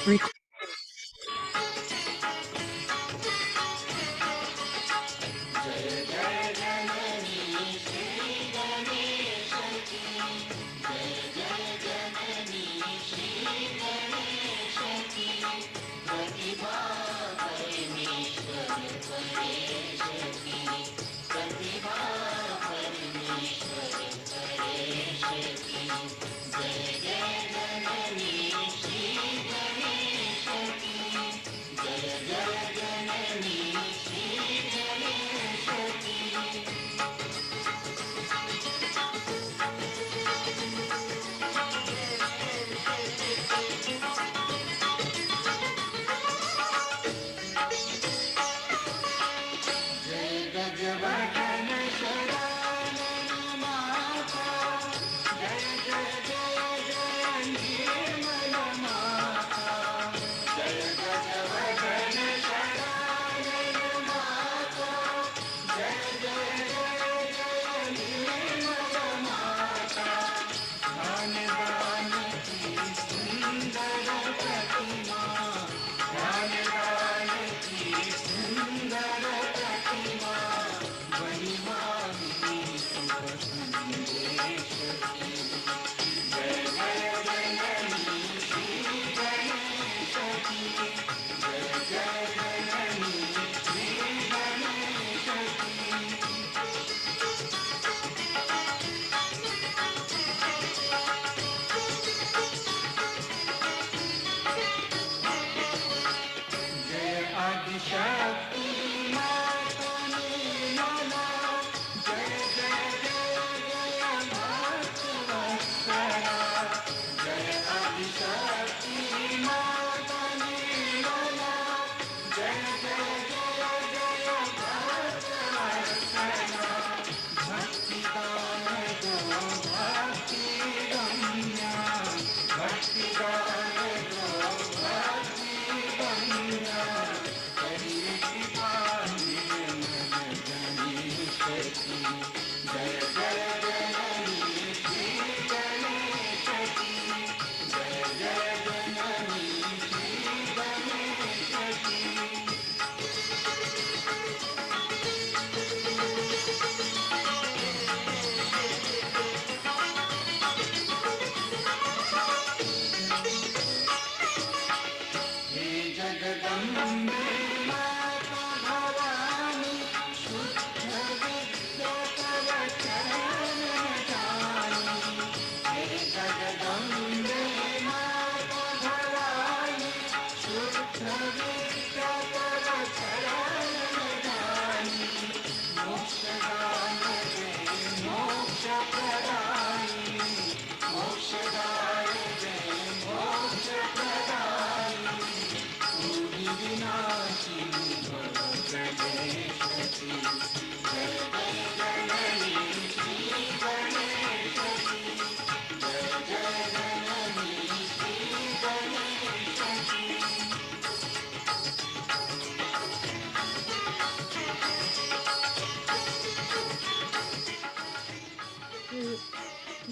Re-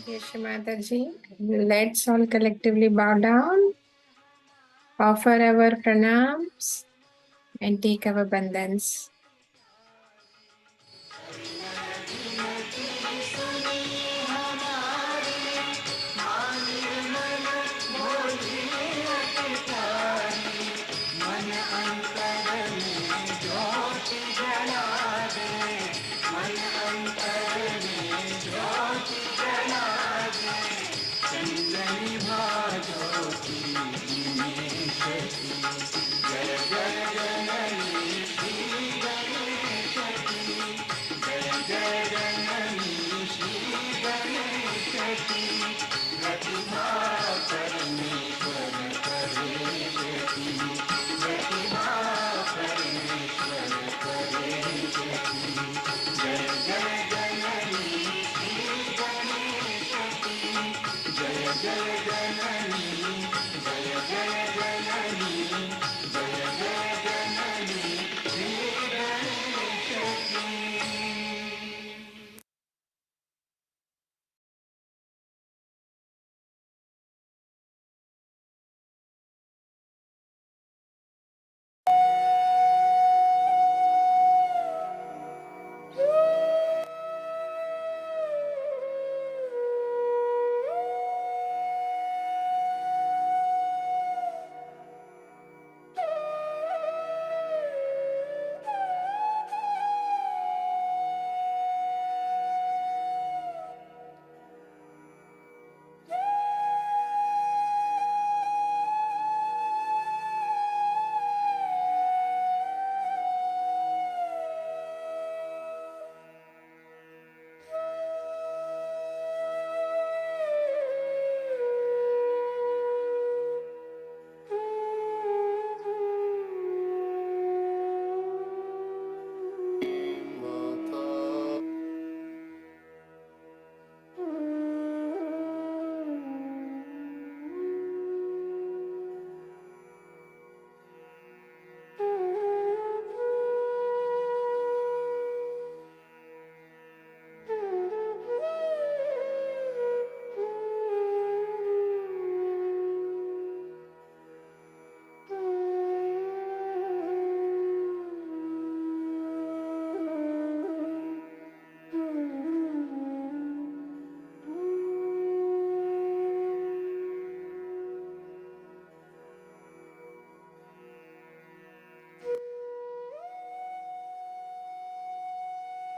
Yes, Mataji. Let's all collectively bow down, offer our pranams, and take our bandhans.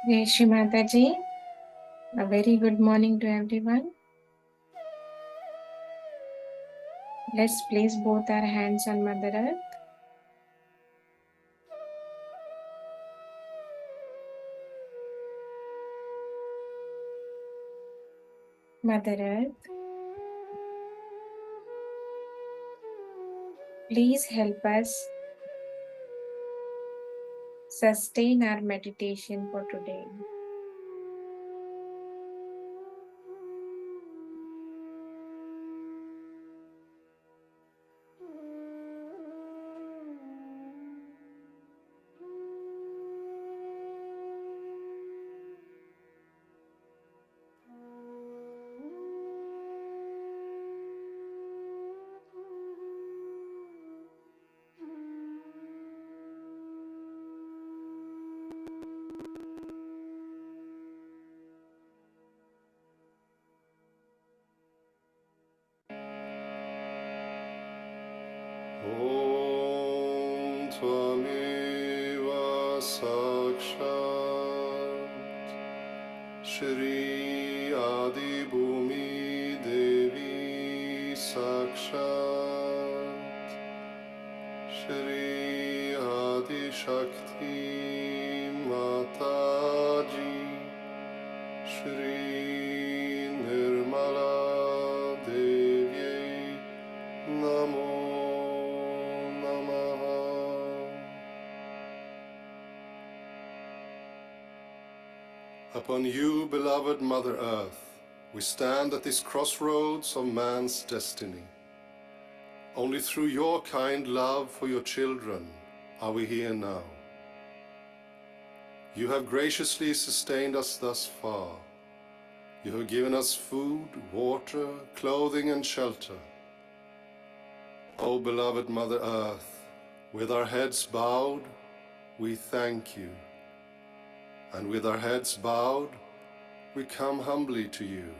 Jai Shri Mataji. A very good morning to everyone. Let's place both our hands on Mother Earth. Mother Earth, please help us sustain our meditation for today. Om Tvameva Sakshat Shri Adi Bhumi Devi Sakshat Shri Adi Shakti Mataji Shri Nirmala Devi Namo Namaha. Upon you, beloved Mother Earth, we stand at this crossroads of man's destiny. Only through your kind love for your children are we here now. You have graciously sustained us thus far. You have given us food, water, clothing and shelter. O beloved Mother Earth, with our heads bowed, we thank you. And with our heads bowed, we come humbly to you,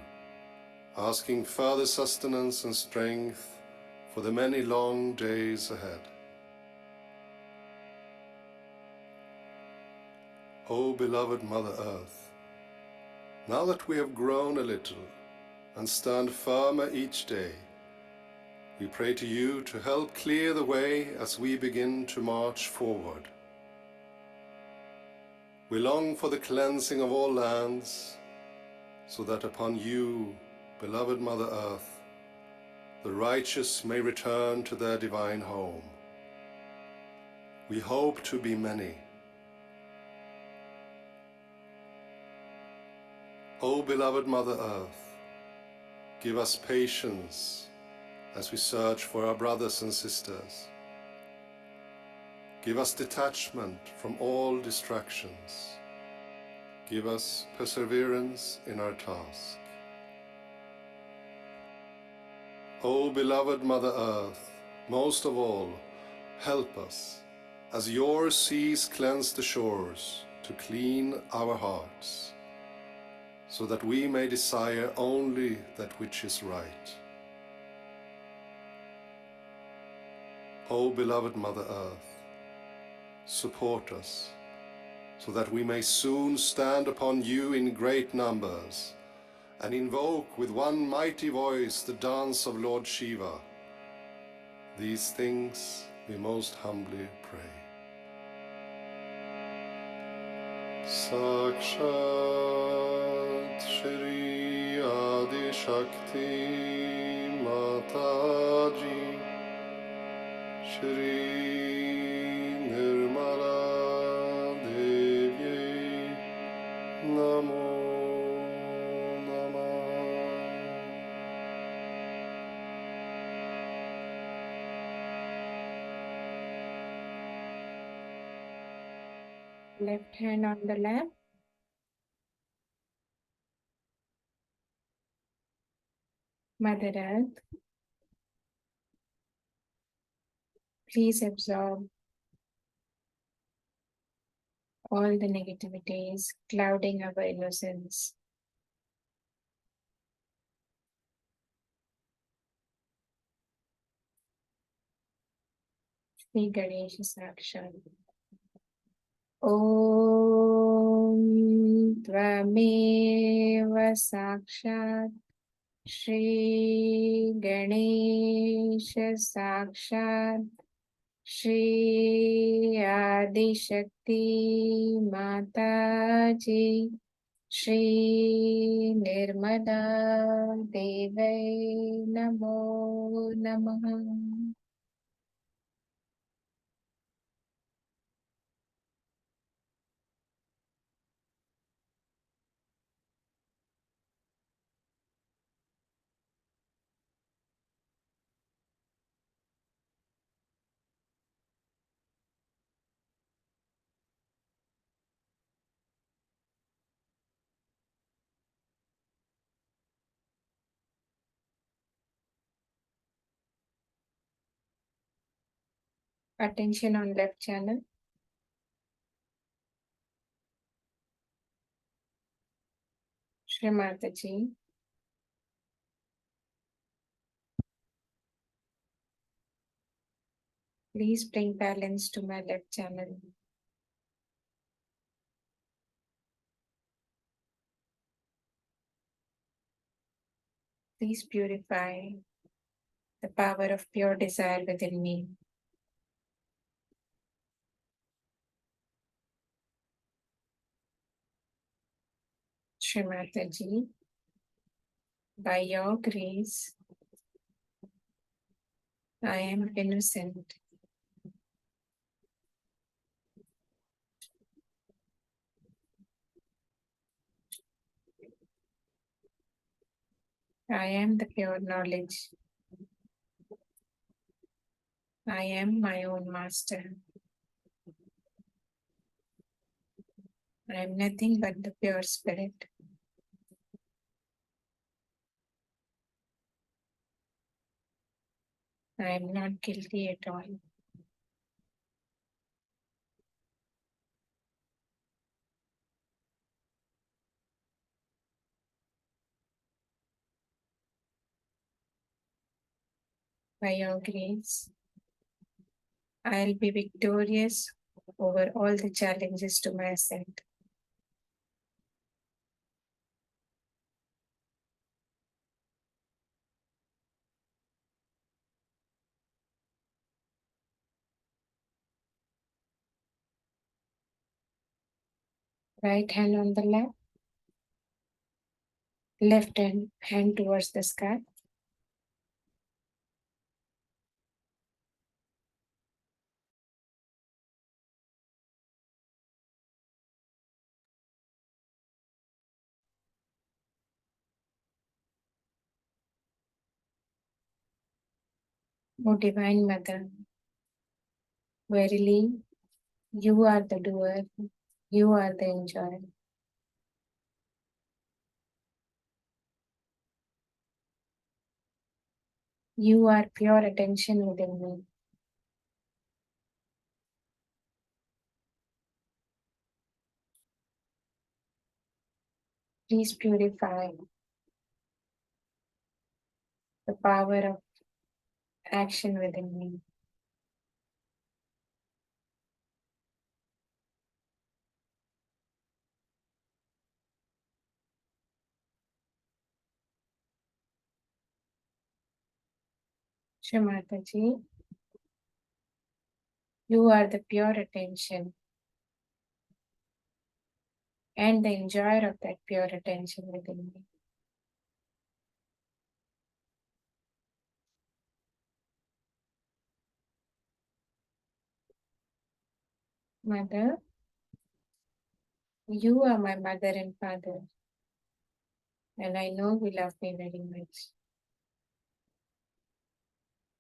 asking further sustenance and strength for the many long days ahead. O beloved Mother Earth, now that we have grown a little and stand firmer each day, we pray to you to help clear the way as we begin to march forward. We long for the cleansing of all lands, so that upon you, beloved Mother Earth, the righteous may return to their divine home. We hope to be many. O beloved Mother Earth, give us patience as we search for our brothers and sisters. Give us detachment from all distractions. Give us perseverance in our task. O beloved Mother Earth, most of all, help us, as your seas cleanse the shores, to clean our hearts, so that we may desire only that which is right. O beloved Mother Earth, support us, so that we may soon stand upon you in great numbers, and invoke with one mighty voice the dance of Lord Shiva. These things we most humbly pray. Sakshat Shri Adi Shakti Mataji Shri Nirmala Devi Namo Left hand on the lap. Mother Earth, please absorb all the negativities clouding our innocence. Sri Ganesha Sakshat. Om त्वमेव साक्षात् श्री गणेश साक्षात् श्री आदिशक्ति माता जी श्री निर्मदा देवै नमो नमः. Attention on left channel. Shri Mataji. Please bring balance to my left channel. Please purify the power of pure desire within me. Shri Mataji, by your grace, I am innocent. I am the pure knowledge. I am my own master. I am nothing but the pure spirit. I am not guilty at all. By your grace, I'll be victorious over all the challenges to my ascent. Right hand on the lap, left hand towards the sky. O Divine Mother, verily, you are the doer, you are the enjoyer. You are pure attention within me. Please purify the power of action within me. Shri Mataji, you are the pure attention and the enjoyer of that pure attention within me. Mother, you are my mother and father, and I know you love me very much.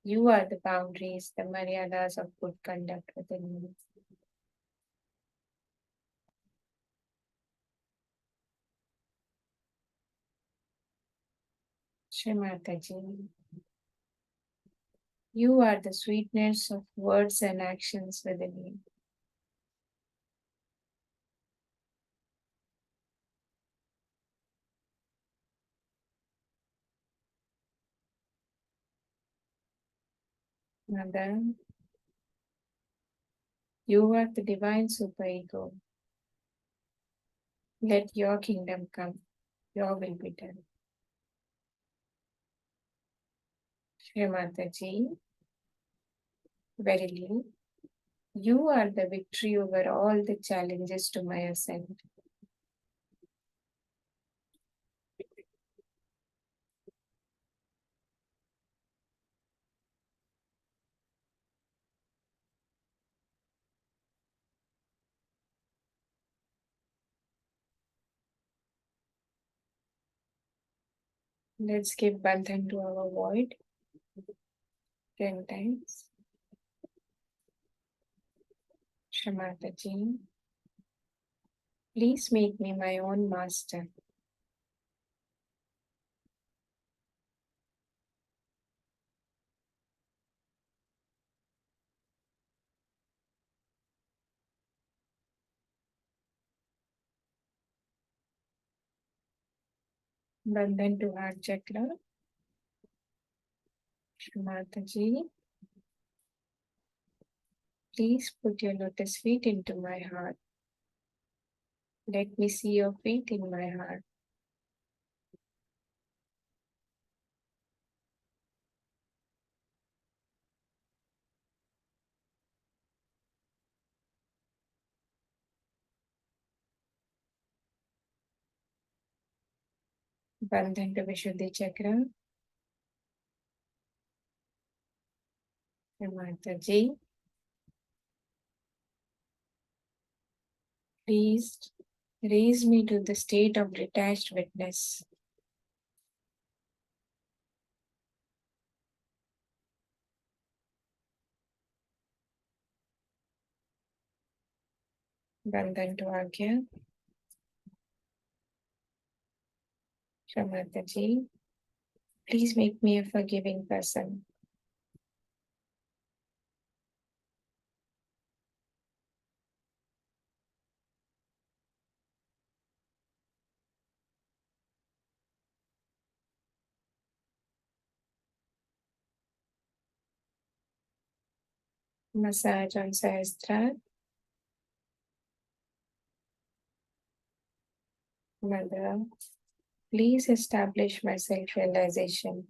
You are the boundaries, the maryadas of good conduct within me. Shri Mataji, you are the sweetness of words and actions within me. Mother, you are the divine superego, Let your kingdom come, your will be done. Shri Mataji, verily, you are the victory over all the challenges to my ascent. Let's give Bandhan to our void 10 times. Shri Mataji, please make me my own master. Bandhan to heart chakra. Shri Mataji, please put your lotus feet into my heart. Let me see your feet in my heart. Bandhan to Vishuddhi chakra. Shri Mataji, please raise me to the state of detached witness. Bandhan to Agya. Shri Mataji, please make me a forgiving person. Massage on Sahasrara. Mother, please establish my self-realization.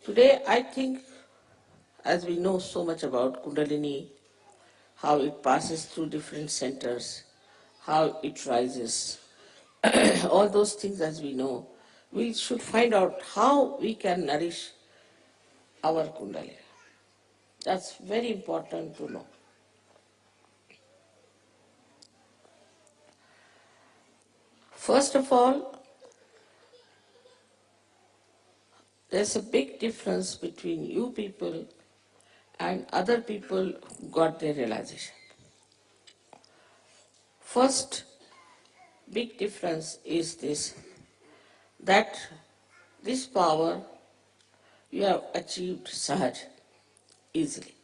Today, I think, as we know so much about Kundalini, how it passes through different centers, how it rises, all those things as we know, we should find out how we can nourish our Kundalini. That's very important to know. First of all, there's a big difference between you people and other people who got their realization. First big difference is this, that this power you have achieved sahaj, easily.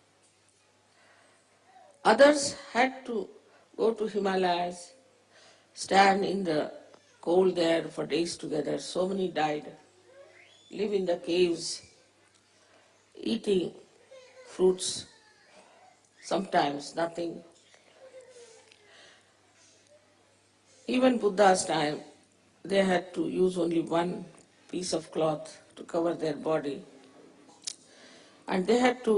Others had to go to Himalayas, stand in the cold there for days together. So many died, live in the caves, eating fruits, sometimes nothing. Even Buddha's time, they had to use only one piece of cloth to cover their body, and they had to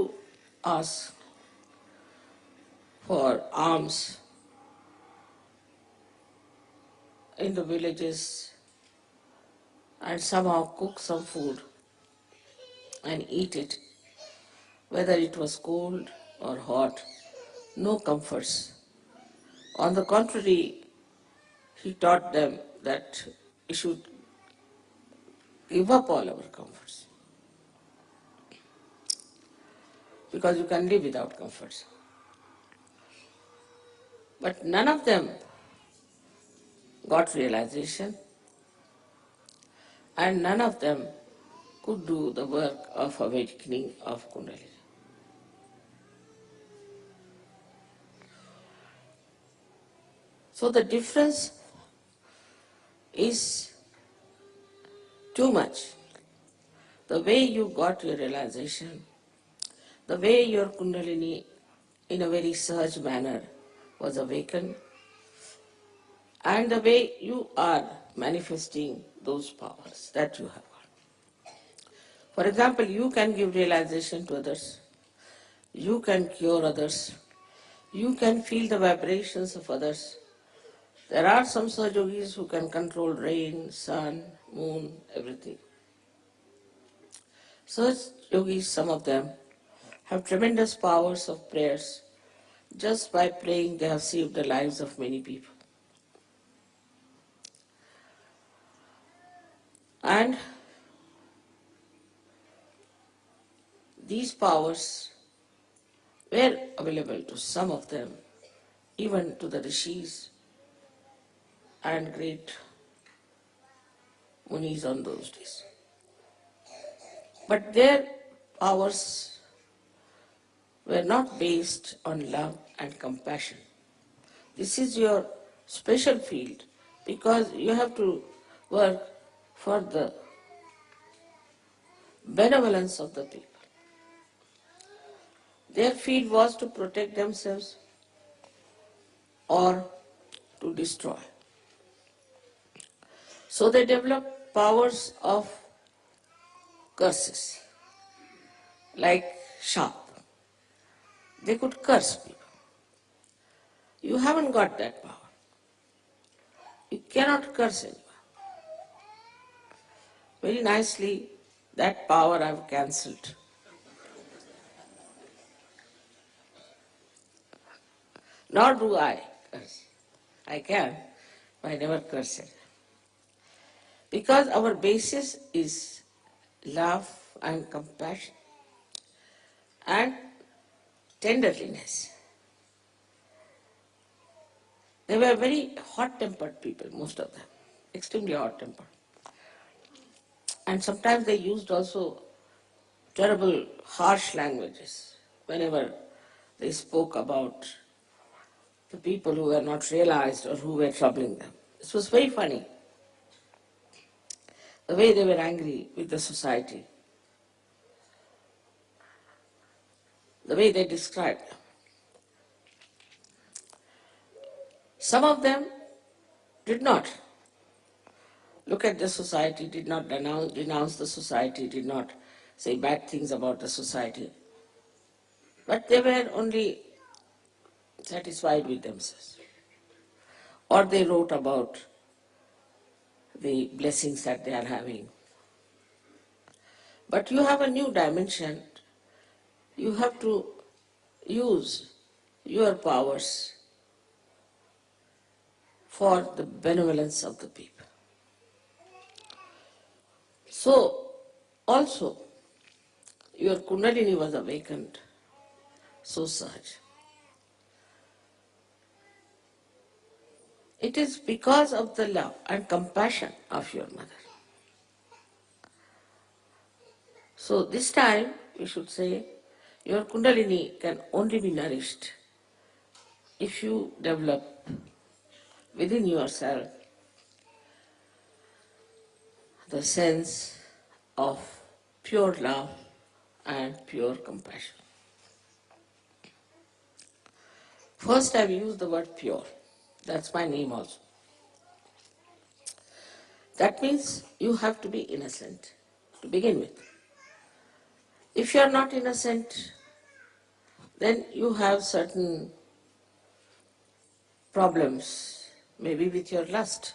ask for alms in the villages and somehow cook some food and eat it, whether it was cold or hot, no comforts. On the contrary, he taught them that we should give up all our comforts because you can live without comforts. But none of them got realization and none of them could do the work of awakening of Kundalini. So the difference is too much. The way you got your realization, the way your Kundalini in a very sahaj manner was awakened, and the way you are manifesting those powers that you have got. For example, you can give realization to others, you can cure others, you can feel the vibrations of others. There are some Sahaj yogis who can control rain, sun, moon, everything. Sahaj yogis, some of them, have tremendous powers of prayers. Just by praying, they have saved the lives of many people. And these powers were available to some of them, even to the rishis and great munis on those days. But their powers were not based on love and compassion. This is your special field because you have to work for the benevolence of the people. Their field was to protect themselves or to destroy. So they developed powers of curses, like sharp. They could curse people. You haven't got that power. You cannot curse anyone. Very nicely, that power I've cancelled. Nor do I curse. I can, but I never curse it. Because our basis is love and compassion and tenderliness. They were very hot-tempered people, most of them, extremely hot-tempered. And sometimes they used also terrible, harsh languages whenever they spoke about the people who were not realized or who were troubling them. This was very funny, the way they were angry with the society, the way they described them. Some of them did not look at the society, did not denounce the society, did not say bad things about the society. But they were only satisfied with themselves. Or they wrote about the blessings that they are having. But you have a new dimension. You have to use your powers for the benevolence of the people. So, also, your Kundalini was awakened so sahaj. It is because of the love and compassion of your mother. So this time we should say your Kundalini can only be nourished if you develop within yourself the sense of pure love and pure compassion. First I've used the word pure. That's my name also. That means you have to be innocent to begin with. If you are not innocent, then you have certain problems, maybe with your lust.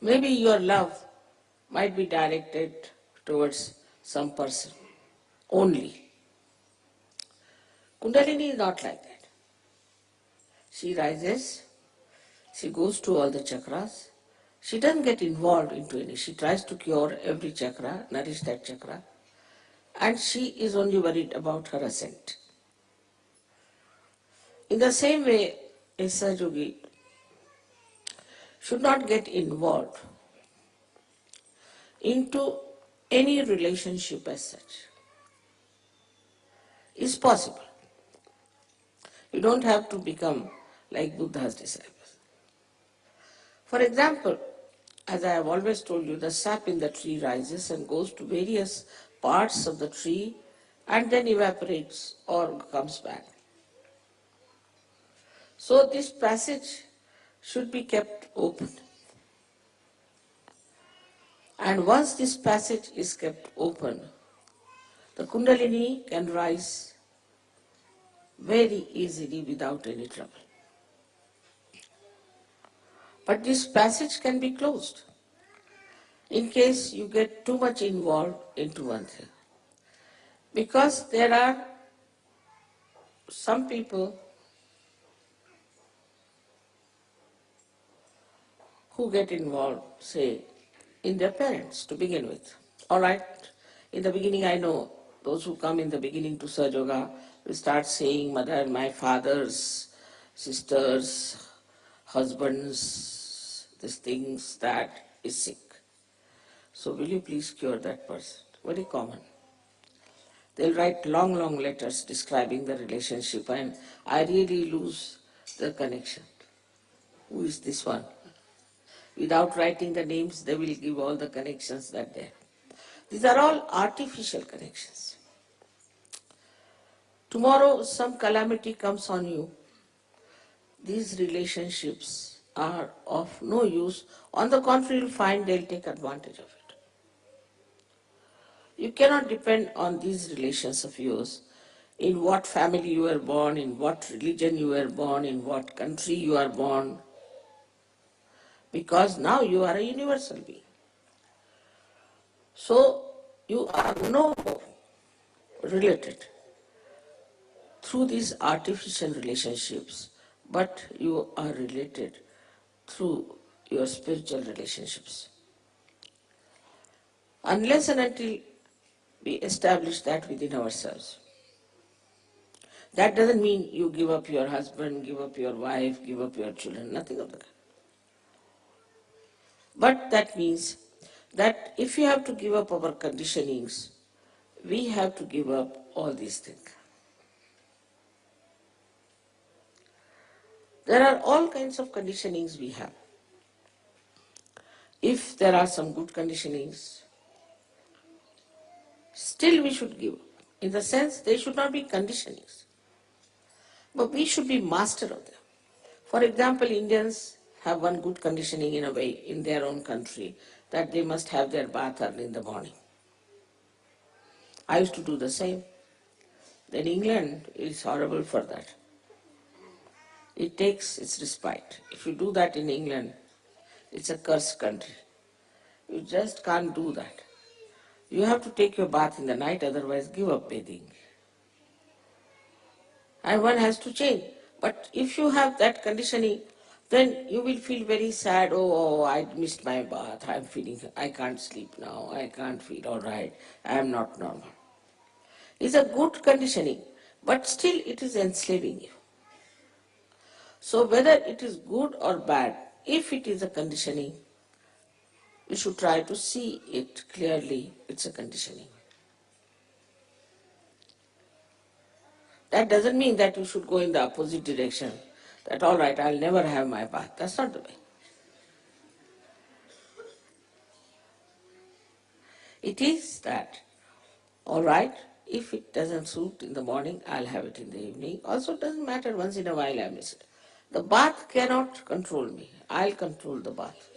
Maybe your love might be directed towards some person only. Kundalini is not like that. She rises, she goes to all the chakras, she doesn't get involved into any. She tries to cure every chakra, nourish that chakra, and she is only worried about her ascent. In the same way, a Sahaja should not get involved into any relationship as such. It's possible. You don't have to become like Buddha's disciples. For example, as I have always told you, the sap in the tree rises and goes to various parts of the tree and then evaporates or comes back. So this passage should be kept open. And once this passage is kept open, the Kundalini can rise very easily without any trouble. But this passage can be closed in case you get too much involved into one thing. Because there are some people who get involved, say, in their parents to begin with. All right, in the beginning I know those who come in the beginning to Sahaja Yoga will start saying, Mother, my father's sisters, husbands, these things, that is sick. So will you please cure that person? Very common. They'll write long, long letters describing the relationship and I really lose the connection. Who is this one? Without writing the names, they will give all the connections that they have. These are all artificial connections. Tomorrow some calamity comes on you. These relationships are of no use. On the contrary, you'll find they'll take advantage of it. You cannot depend on these relations of yours, in what family you were born, in what religion you were born, in what country you are born, because now you are a universal being. So you are no more related through these artificial relationships, but you are related through your spiritual relationships. Unless and until we establish that within ourselves. That doesn't mean you give up your husband, give up your wife, give up your children, nothing of that. But that means that if you have to give up our conditionings, we have to give up all these things. There are all kinds of conditionings we have. If there are some good conditionings, still we should give. In the sense, they should not be conditionings. But we should be master of them. For example, Indians have one good conditioning in a way in their own country, that they must have their bath early in the morning. I used to do the same. Then England is horrible for that. It takes its respite. If you do that in England, it's a cursed country. You just can't do that. You have to take your bath in the night, otherwise give up bathing. And one has to change. But if you have that conditioning, then you will feel very sad. Oh, I missed my bath. I can't sleep now. I can't feel all right. I am not normal. It's a good conditioning, but still it is enslaving you. So whether it is good or bad, if it is a conditioning, you should try to see it clearly. It's a conditioning. That doesn't mean that you should go in the opposite direction, that all right, I'll never have my bath. That's not the way. It is that, all right, if it doesn't suit in the morning, I'll have it in the evening. Also, it doesn't matter, once in a while I miss it. The bath cannot control me. I'll control the bath.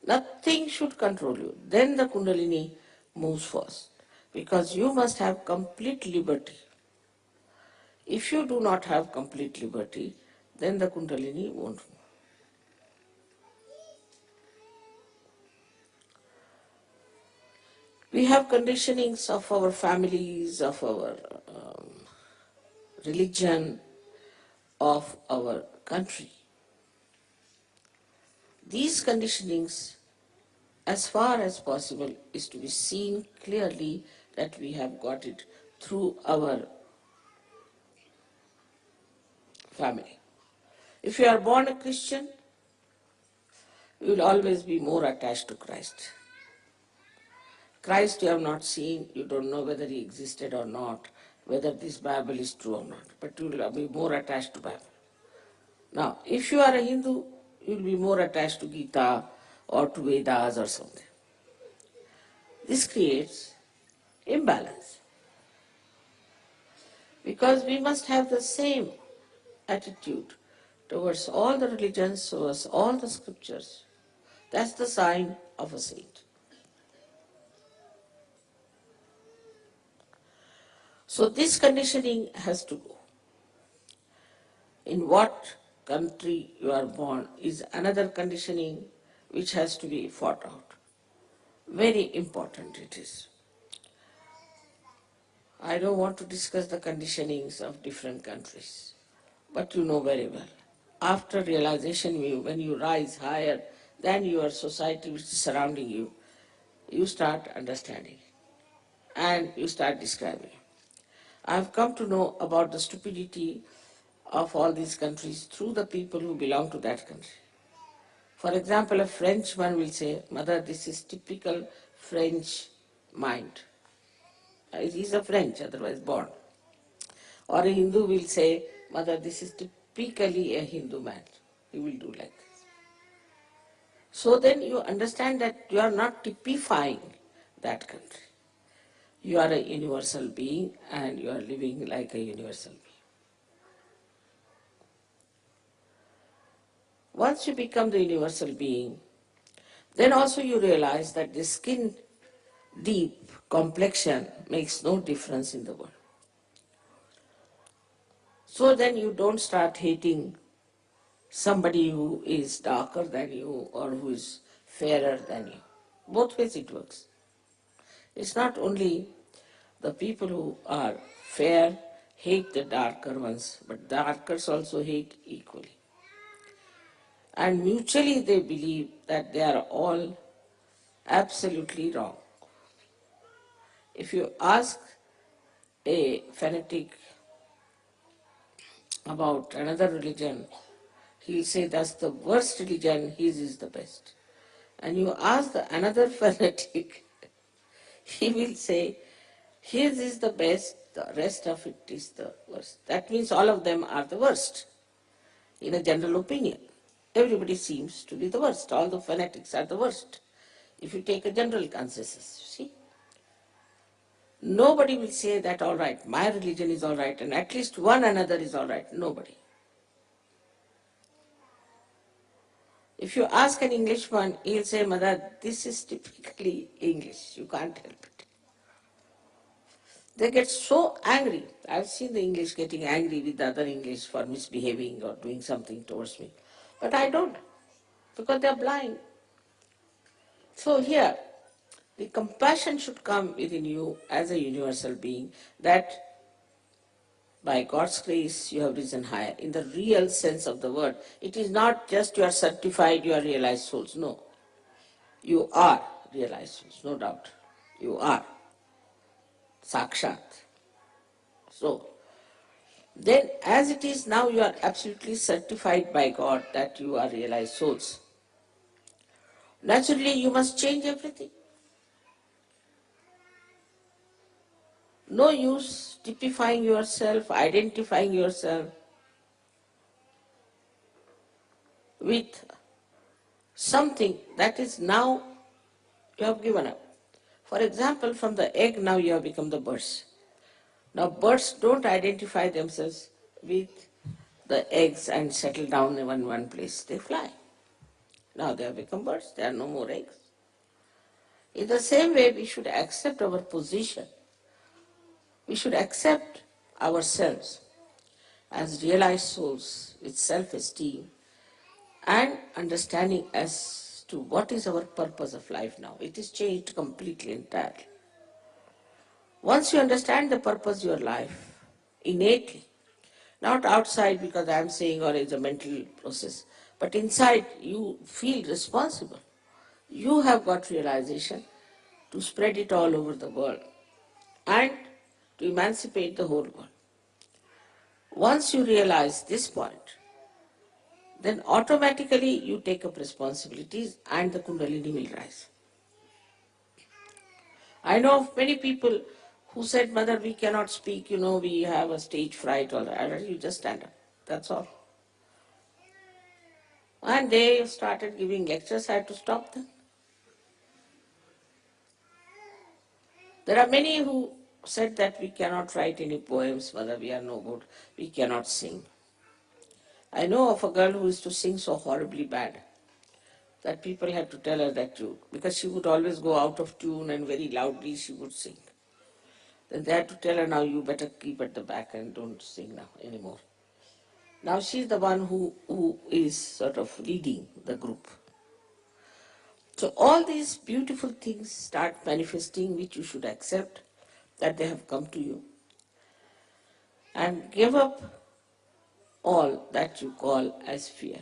Nothing should control you. Then the Kundalini moves first. Because you must have complete liberty. If you do not have complete liberty, then the Kundalini won't move. We have conditionings of our families, of our religion, of our country. These conditionings, as far as possible, is to be seen clearly that we have got it through our family. If you are born a Christian, you will always be more attached to Christ. Christ you have not seen, you don't know whether he existed or not, whether this Bible is true or not, but you will be more attached to Bible. Now, if you are a Hindu, you will be more attached to Gita or to Vedas or something. This creates imbalance. Because we must have the same attitude towards all the religions, towards all the scriptures. That's the sign of a saint. So this conditioning has to go. In what country you are born is another conditioning which has to be fought out. Very important it is. I don't want to discuss the conditionings of different countries, but you know very well. After realization, when you rise higher than your society which is surrounding you, you start understanding and you start describing. I have come to know about the stupidity of all these countries through the people who belong to that country. For example, a Frenchman will say, Mother, this is typical French mind. He's a French, otherwise born. Or a Hindu will say, Mother, this is typically a Hindu man. He will do like this. So then you understand that you are not typifying that country. You are a universal being and you are living like a universal being. Once you become the universal being, then also you realize that the skin deep complexion makes no difference in the world. So then you don't start hating somebody who is darker than you or who is fairer than you. Both ways it works. It's not only the people who are fair hate the darker ones, but darkers also hate equally. And mutually they believe that they are all absolutely wrong. If you ask a fanatic about another religion, he'll say that's the worst religion, his is the best. And you ask another fanatic, he will say his is the best, the rest of it is the worst. That means all of them are the worst, in a general opinion. Everybody seems to be the worst. All the fanatics are the worst. If you take a general consensus, see? Nobody will say that all right, my religion is all right, and at least one another is all right. Nobody. If you ask an Englishman, he'll say, Mother, this is typically English. You can't help it. They get so angry. I've seen the English getting angry with the other English for misbehaving or doing something towards me. But I don't, because they're blind. So here, the compassion should come within you as a universal being that by God's grace you have risen higher in the real sense of the word. It is not just you are certified, you are realized souls. No. You are realized souls, no doubt. You are. Sakshat. So, then as it is now you are absolutely certified by God that you are realized souls. Naturally you must change everything. No use typifying yourself, identifying yourself with something that is now you have given up. For example, from the egg now you have become the birds. Now birds don't identify themselves with the eggs and settle down in one place. They fly. Now they have become birds. There are no more eggs. In the same way, we should accept our position. We should accept ourselves as realized souls with self-esteem and understanding as to what is our purpose of life now. It is changed completely, entirely. Once you understand the purpose of your life innately, not outside because I am saying or it's a mental process, but inside you feel responsible. You have got realization to spread it all over the world and to emancipate the whole world. Once you realize this point, then automatically you take up responsibilities and the Kundalini will rise. I know of many people who said, Mother, we cannot speak, we have a stage fright or that. You just stand up. That's all. And they started giving lectures, I had to stop them. There are many who said that we cannot write any poems, Mother, we are no good, we cannot sing. I know of a girl who used to sing so horribly bad that people had to tell her that because she would always go out of tune and very loudly she would sing. Then they had to tell her, now you better keep at the back and don't sing now anymore. Now she's the one who is sort of leading the group. So all these beautiful things start manifesting, which you should accept that they have come to you. And give up all that you call as fear.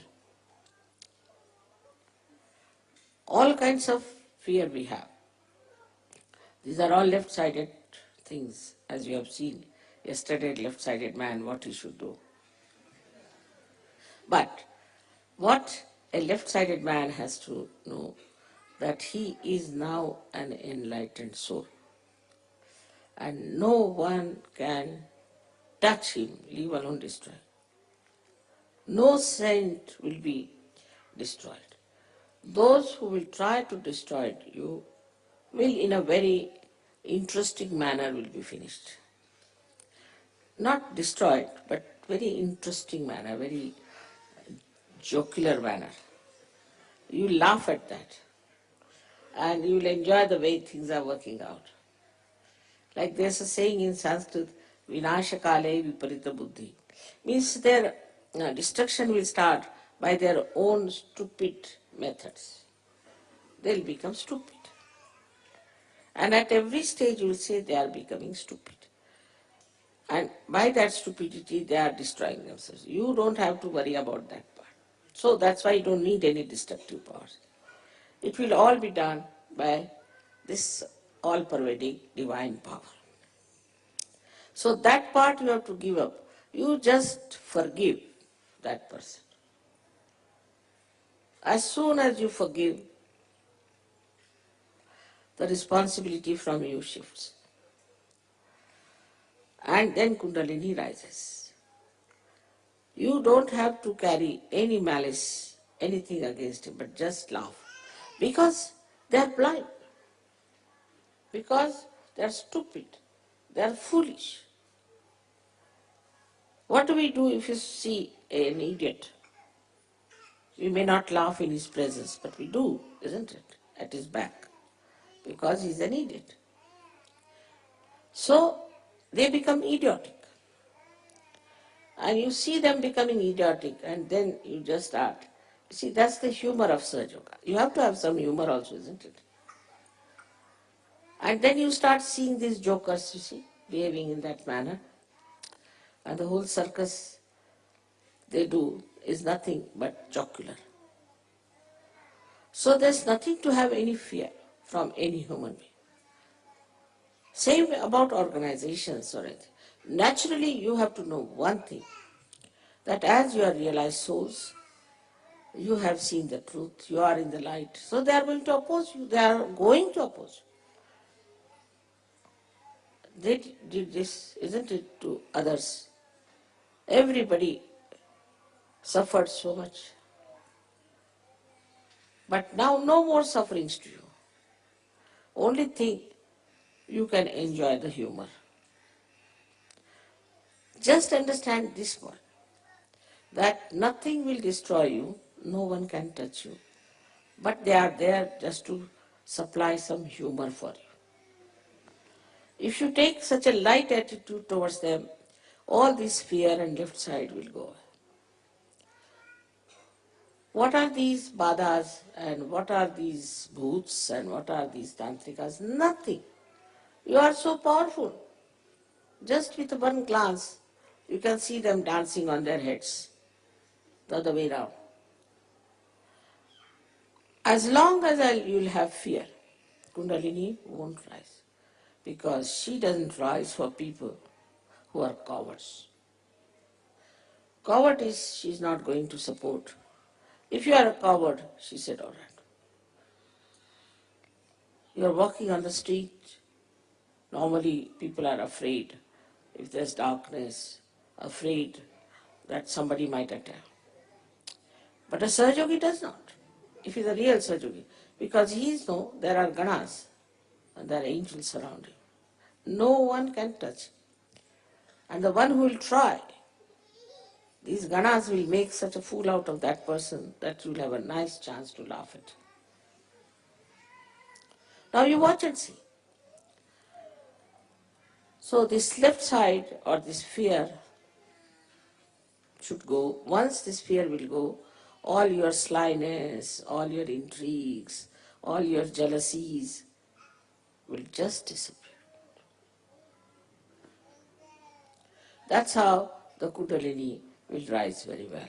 All kinds of fear we have. These are all left-sided things, as you have seen yesterday, left-sided man, what he should do. But what a left-sided man has to know, that he is now an enlightened soul. And no one can touch him, leave alone destroy. No saint will be destroyed. Those who will try to destroy you will in a very interesting manner will be finished. Not destroyed, but very interesting manner, very jocular manner. You laugh at that and you will enjoy the way things are working out. Like there's a saying in Sanskrit, Vinashakale viparita buddhi. Means their destruction will start by their own stupid methods. They'll become stupid. And at every stage you will say they are becoming stupid. And by that stupidity they are destroying themselves. You don't have to worry about that part. So that's why you don't need any destructive powers. It will all be done by this all-pervading divine power. So that part you have to give up. You just forgive that person. As soon as you forgive, the responsibility from you shifts. And then Kundalini rises. You don't have to carry any malice, anything against him, but just laugh. Because they are blind. Because they are stupid. They are foolish. What do we do if you see an idiot? We may not laugh in his presence, but we do, isn't it? At his back. Because he's an idiot. So they become idiotic. And you see them becoming idiotic and then you just start. You see, that's the humor of Sahaja Yoga. You have to have some humor also, isn't it? And then you start seeing these jokers, you see, behaving in that manner. And the whole circus they do is nothing but jocular. So there's nothing to have any fear from any human being. Same about organizations or anything. Naturally, you have to know one thing, that as you are realized souls, you have seen the truth, you are in the light. So they are going to oppose you, they are going to oppose you. They did this, isn't it, to others. Everybody suffered so much. But now no more sufferings to you. Only thing, you can enjoy the humor. Just understand this one. that nothing will destroy you, no one can touch you. But they are there just to supply some humor for you. If you take such a light attitude towards them, all this fear and left side will go away. What are these badhas and what are these bhoots and what are these tantrikas? Nothing. You are so powerful. Just with one glance, you can see them dancing on their heads, the other way around. As long as you'll have fear, Kundalini won't rise. Because she doesn't rise for people who are cowards. Coward is she's not going to support. If you are a coward, she said, all right. You are walking on the street. Normally, people are afraid if there's darkness, afraid that somebody might attack. But a Sahajogi does not. If he's a real Sahajogi, because there are ganas and there are angels around him. No one can touch him. And the one who will try, these ganas will make such a fool out of that person that you'll have a nice chance to laugh at. Now you watch and see. So this left side or this fear should go. Once this fear will go, all your slyness, all your intrigues, all your jealousies will just disappear. That's how the Kundalini will rise very well.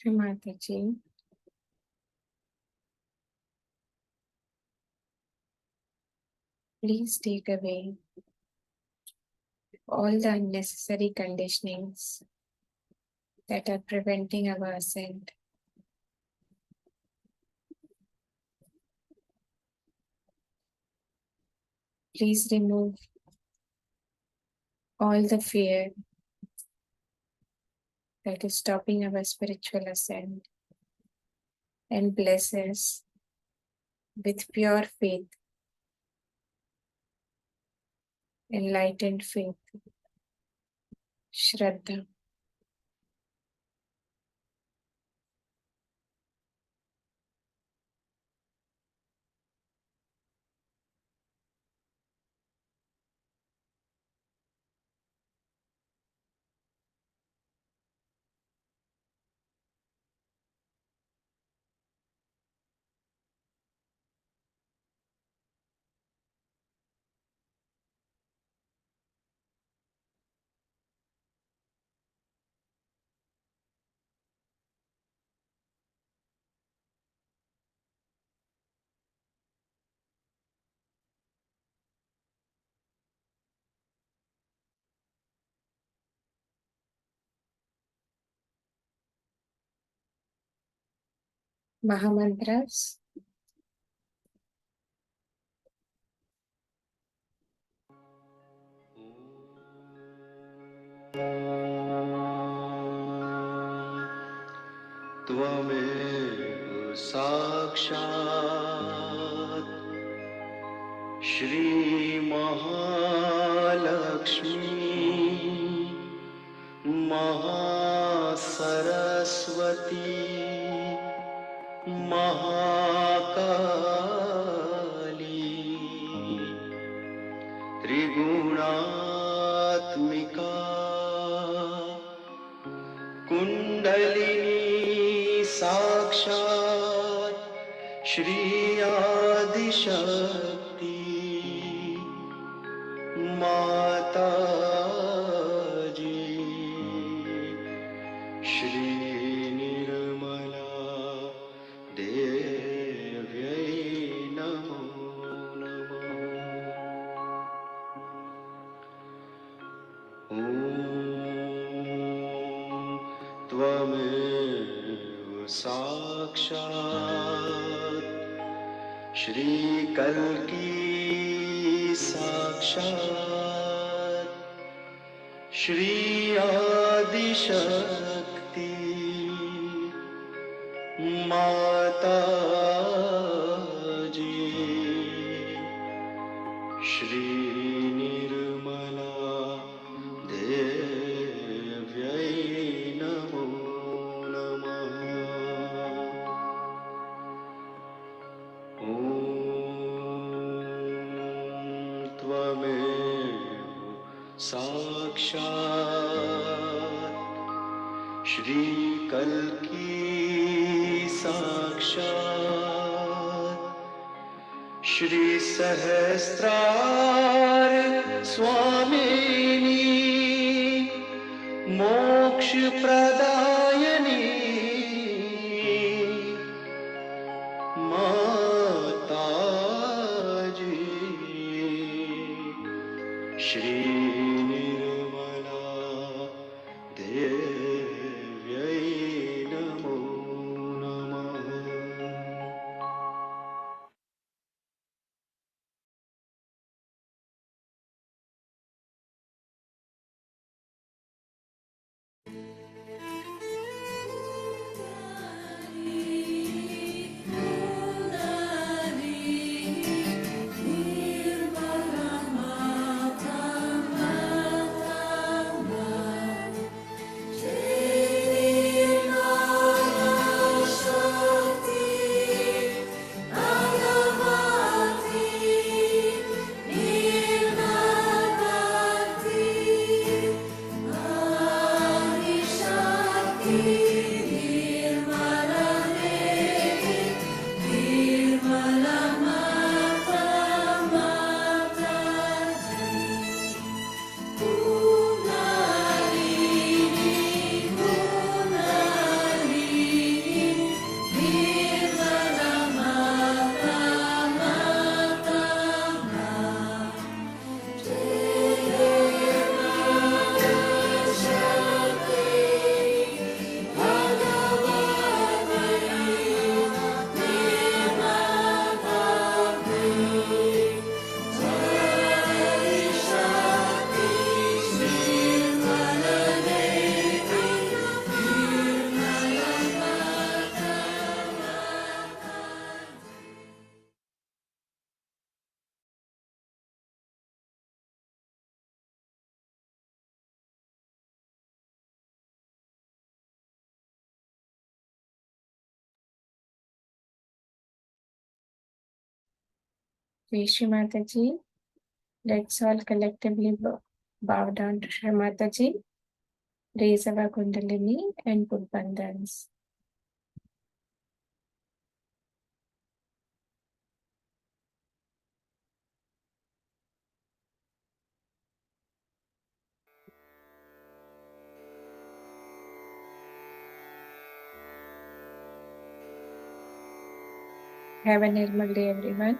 Srimataji, please take away all the unnecessary conditionings that are preventing our ascent. Please remove all the fear that is stopping our spiritual ascent and bless us with pure faith, enlightened faith, Shraddha. Mahamantras. त्वमेव साक्षात् श्री महालक्ष्मी महासरस्वती महाकाली त्रिगुणात्मिका कुण्डलिनी साक्षात् श्री आदिशक्ति माता जी श्री निर्मला देव्यै नमो नमः। ॐ त्वमेव साक्षात् श्रीकल्की साक्षात् श्री आदिशक्ति माता जी श्री निर्मला देव्यै नमो नमः। ॐ त्वमेव साक्षात् श्रीकल्की साक्षात् श्री सहस्रार स्वामिनी मोक्ष प्रदायिनी माता जी श्री निर्मला देव्यै नमो नमः। Shri Mataji. Let's all collectively bow down to Shri Mataji, raise our Kundalini and put bandhans. Have a normal day, everyone.